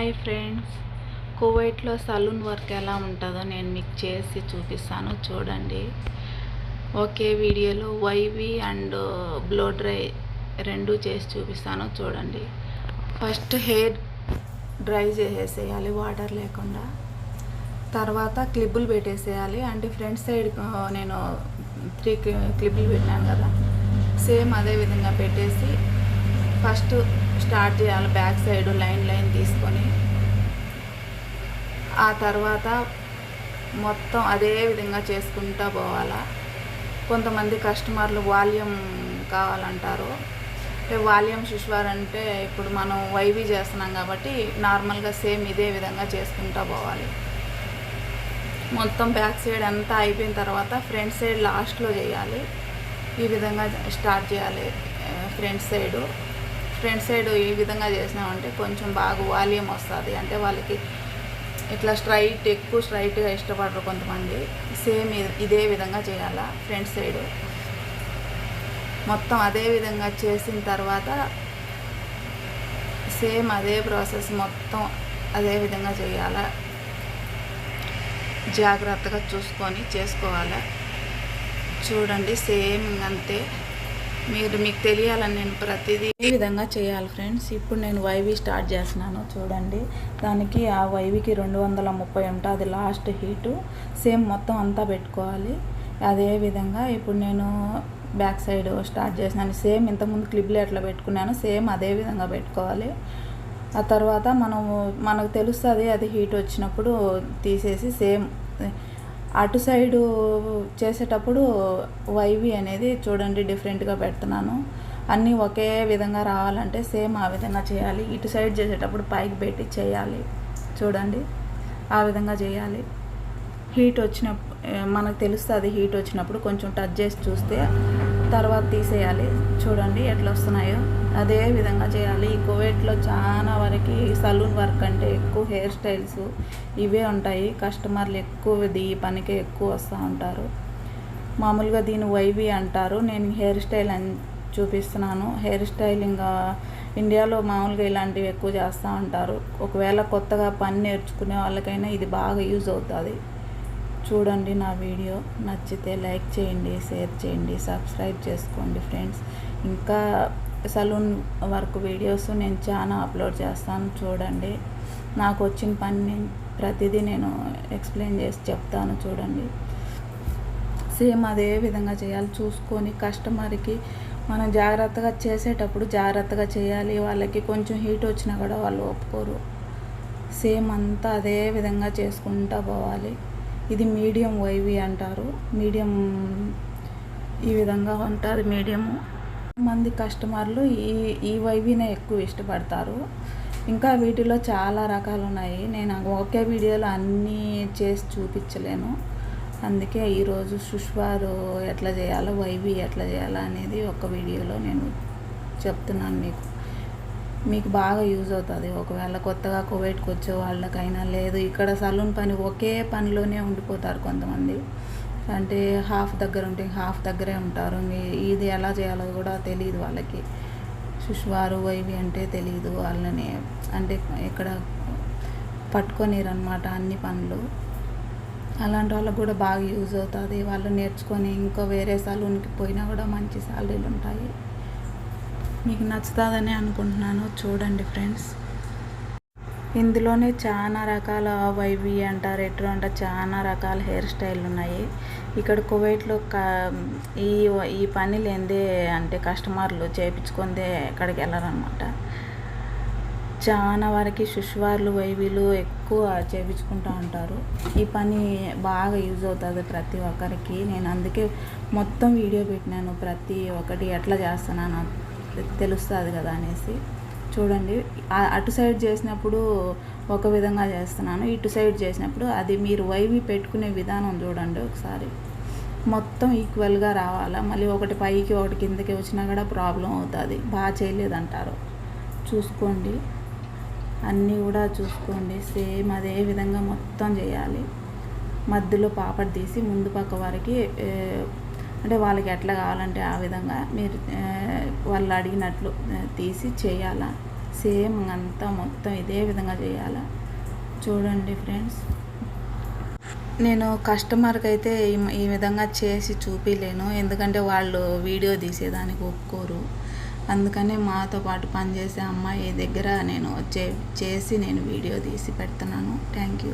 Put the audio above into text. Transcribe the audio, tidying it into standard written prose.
Hi friends, కువైట్లో saloon work ఎలా ఉంటుందో నేను మీకు చేసి చూపిస్తాను. చూడండి. ఒకే వీడియోలో వైవి అండ్ బ్లో డ్రై రెండు చేసి చూపిస్తాను. చూడండి. ఫస్ట్ హెయిర్ డ్రై చేసేసేయాలి వాటర్ లేకుండా. తర్వాత క్లిప్పులు పెట్టేసేయాలి. అంటే ఫ్రంట్ సైడ్ నేను 3 క్లిప్పులు పెట్టాను కదా, సేమ్ అదే విధంగా పెట్టేసి ఫస్ట్ స్టార్ట్ చేయాలి. బ్యాక్ సైడ్ లైన్ తీసుకొని ఆ తర్వాత మొత్తం అదే విధంగా చేసుకుంటూ పోవాలా. కొంతమంది కస్టమర్లు వాల్యూమ్ కావాలంటారు. అంటే వాల్యూమ్ శుష్వార్ అంటే ఇప్పుడు మనం వైవి చేస్తున్నాం కాబట్టి నార్మల్గా సేమ్ ఇదే విధంగా చేసుకుంటూ పోవాలి. మొత్తం బ్యాక్ సైడ్ అంతా అయిపోయిన తర్వాత ఫ్రంట్ సైడ్ లాస్ట్లో చేయాలి. ఈ విధంగా స్టార్ట్ చేయాలి. ఫ్రంట్ సైడ్ ఈ విధంగా చేసినామంటే కొంచెం బాగా వాల్యూమ్ వస్తుంది. అంటే వాళ్ళకి ఇట్లా ఎక్కువ స్ట్రైట్గా ఇష్టపడరు కొంతమంది. సేమ్ ఇదే విధంగా చేయాలా. ఫ్రంట్ సైడ్ మొత్తం అదే విధంగా చేసిన తర్వాత సేమ్ అదే ప్రాసెస్ మొత్తం అదే విధంగా చేయాలా. జాగ్రత్తగా చూసుకొని చేసుకోవాలి. చూడండి, సేమ్ అంతే. మీకు తెలియాలని నేను ప్రతిదీ ఈ విధంగా చేయాలి ఫ్రెండ్స్. ఇప్పుడు నేను వైవి స్టార్ట్ చేస్తున్నాను. చూడండి, దానికి ఆ వైవికి 230 ఉంటుంది లాస్ట్ హీటు. సేమ్ మొత్తం అంతా పెట్టుకోవాలి. అదే విధంగా ఇప్పుడు నేను బ్యాక్ సైడ్ స్టార్ట్ చేసినాను. సేమ్ ఇంతకుముందు క్లిప్లు ఎట్లా పెట్టుకున్నాను సేమ్ అదే విధంగా పెట్టుకోవాలి. ఆ తర్వాత మనకు తెలుస్తుంది అది హీట్ వచ్చినప్పుడు తీసేసి సేమ్ అటు సైడు చేసేటప్పుడు వైవి అనేది చూడండి డిఫరెంట్గా పెడుతున్నాను. అన్నీ ఒకే విధంగా రావాలంటే సేమ్ ఆ విధంగా చేయాలి. ఇటు సైడ్ చేసేటప్పుడు పైకి పెట్టి చేయాలి. చూడండి, ఆ విధంగా చేయాలి. హీట్ వచ్చినప్పుడు మనకు తెలుస్తుంది. హీట్ వచ్చినప్పుడు కొంచెం టచ్ చేసి చూస్తే తర్వాత తీసేయాలి. చూడండి ఎట్లా వస్తున్నాయో అదే విధంగా చేయాలి. ఈ కువైట్లో చాలా వరకు సలూన్ వర్క్ అంటే ఎక్కువ హెయిర్ స్టైల్స్ ఇవే ఉంటాయి. కస్టమర్లు ఎక్కువ ఈ పనికే ఎక్కువ వస్తూ ఉంటారు. మామూలుగా దీన్ని వైవి అంటారు. నేను హెయిర్ స్టైల్ అని చూపిస్తున్నాను. హెయిర్ స్టైలింగ్ ఇండియాలో మామూలుగా ఇలాంటివి ఎక్కువ చేస్తూ ఉంటారు. ఒకవేళ కొత్తగా పని నేర్చుకునే వాళ్ళకైనా ఇది బాగా యూజ్ అవుతుంది. చూడండి, నా వీడియో నచ్చితే లైక్ చేయండి, షేర్ చేయండి, సబ్స్క్రైబ్ చేసుకోండి ఫ్రెండ్స్. ఇంకా సలూన్ వర్క్ వీడియోస్ నేను చాలా అప్లోడ్ చేస్తాను. చూడండి, నాకు వచ్చిన పని ప్రతిదీ నేను ఎక్స్ప్లెయిన్ చేసి చెప్తాను. చూడండి, సేమ్ అదే విధంగా చేయాలి. చూసుకొని కస్టమర్కి మనం జాగ్రత్తగా చేసేటప్పుడు జాగ్రత్తగా చేయాలి. వాళ్ళకి కొంచెం హీట్ వచ్చినా కూడా వాళ్ళు ఒప్పుకోరు. సేమ్ అంతా అదే విధంగా చేసుకుంటూ పోవాలి. ఇది మీడియం వైవి అంటారు. మీడియం ఈ విధంగా ఉంటుంది. మీడియము మంది కస్టమర్లు ఈ వైవినే ఎక్కువ ఇష్టపడతారు. ఇంకా వీటిలో చాలా రకాలు ఉన్నాయి. నేను ఒకే వీడియోలో అన్నీ చేసి చూపించలేను. అందుకే ఈరోజు శుష్వారు ఎట్లా చేయాలో వైవి ఎట్లా చేయాలో అనేది ఒక వీడియోలో నేను చెప్తున్నాను. మీకు బాగా యూజ్ అవుతుంది. ఒకవేళ కొత్తగా కువైట్కి వచ్చే వాళ్ళకైనా లేదు ఇక్కడ సలూన్ పని ఒకే పనిలోనే ఉండిపోతారు కొంతమంది. అంటే హాఫ్ దగ్గర ఉంటే హాఫ్ దగ్గరే ఉంటారు. ఇది ఎలా చేయాలో కూడా తెలియదు వాళ్ళకి. శుష్వారు వైవి అంటే తెలియదు వాళ్ళని. అంటే ఇక్కడ పట్టుకొనిరనమాట అన్ని పనులు. అలాంటి వాళ్ళకు కూడా బాగా యూజ్ అవుతుంది. వాళ్ళు నేర్చుకొని ఇంకో వేరే సలూన్కి పోయినా కూడా మంచి శాలరీలు ఉంటాయి. మీకు నచ్చుతుందని అనుకుంటున్నాను. చూడండి ఫ్రెండ్స్, ఇందులోనే చాలా రకాల వైవి అంటారు, రెట్రో అంటారు, చాలా రకాల హెయిర్ స్టైల్ ఉన్నాయి. ఇక్కడ కువైట్లో ఈ పని లేనిదే అంటే కస్టమర్లు చేయించుకుందే ఎక్కడికి వెళ్ళరనమాట. చాలా వరకు శుష్వార్లు వైవిలు ఎక్కువ చేయించుకుంటూ ఉంటారు. ఈ పని బాగా యూజ్ అవుతుంది ప్రతి ఒక్కరికి. నేను అందుకే మొత్తం వీడియో పెట్టినాను. ప్రతి ఒక్కటి ఎట్లా చేస్తున్నాను తెలుస్తుంది కదా అనేసి. చూడండి, అటు సైడ్ చేసినప్పుడు ఒక విధంగా చేస్తున్నాను, ఇటు సైడ్ చేసినప్పుడు అది మీరు వైవి పెట్టుకునే విధానం చూడండి ఒకసారి. మొత్తం ఈక్వల్గా రావాలా. మళ్ళీ ఒకటి పైకి ఒకటి కిందకి వచ్చినా కూడా ప్రాబ్లం అవుతుంది. బాగా చేయలేదంటారు. చూసుకోండి, అన్నీ కూడా చూసుకోండి. సేమ్ అదే విధంగా మొత్తం చేయాలి. మధ్యలో పాపడ్ తీసి ముందు పక్క వారికి అంటే వాళ్ళకి ఎట్లా కావాలంటే ఆ విధంగా మీరు వాళ్ళు అడిగినట్లు తీసి చేయాలా. సేమ్ అంతా మొత్తం ఇదే విధంగా చేయాలా. చూడండి ఫ్రెండ్స్, నేను కస్టమర్కి అయితే ఈ విధంగా చేసి చూపించలేను, ఎందుకంటే వాళ్ళు వీడియో తీసేదానికి ఒప్పుకోరు. అందుకని మాతో పాటు పనిచేసే అమ్మాయి దగ్గర నేను చేసి నేను వీడియో తీసి పెడుతున్నాను. Thank you.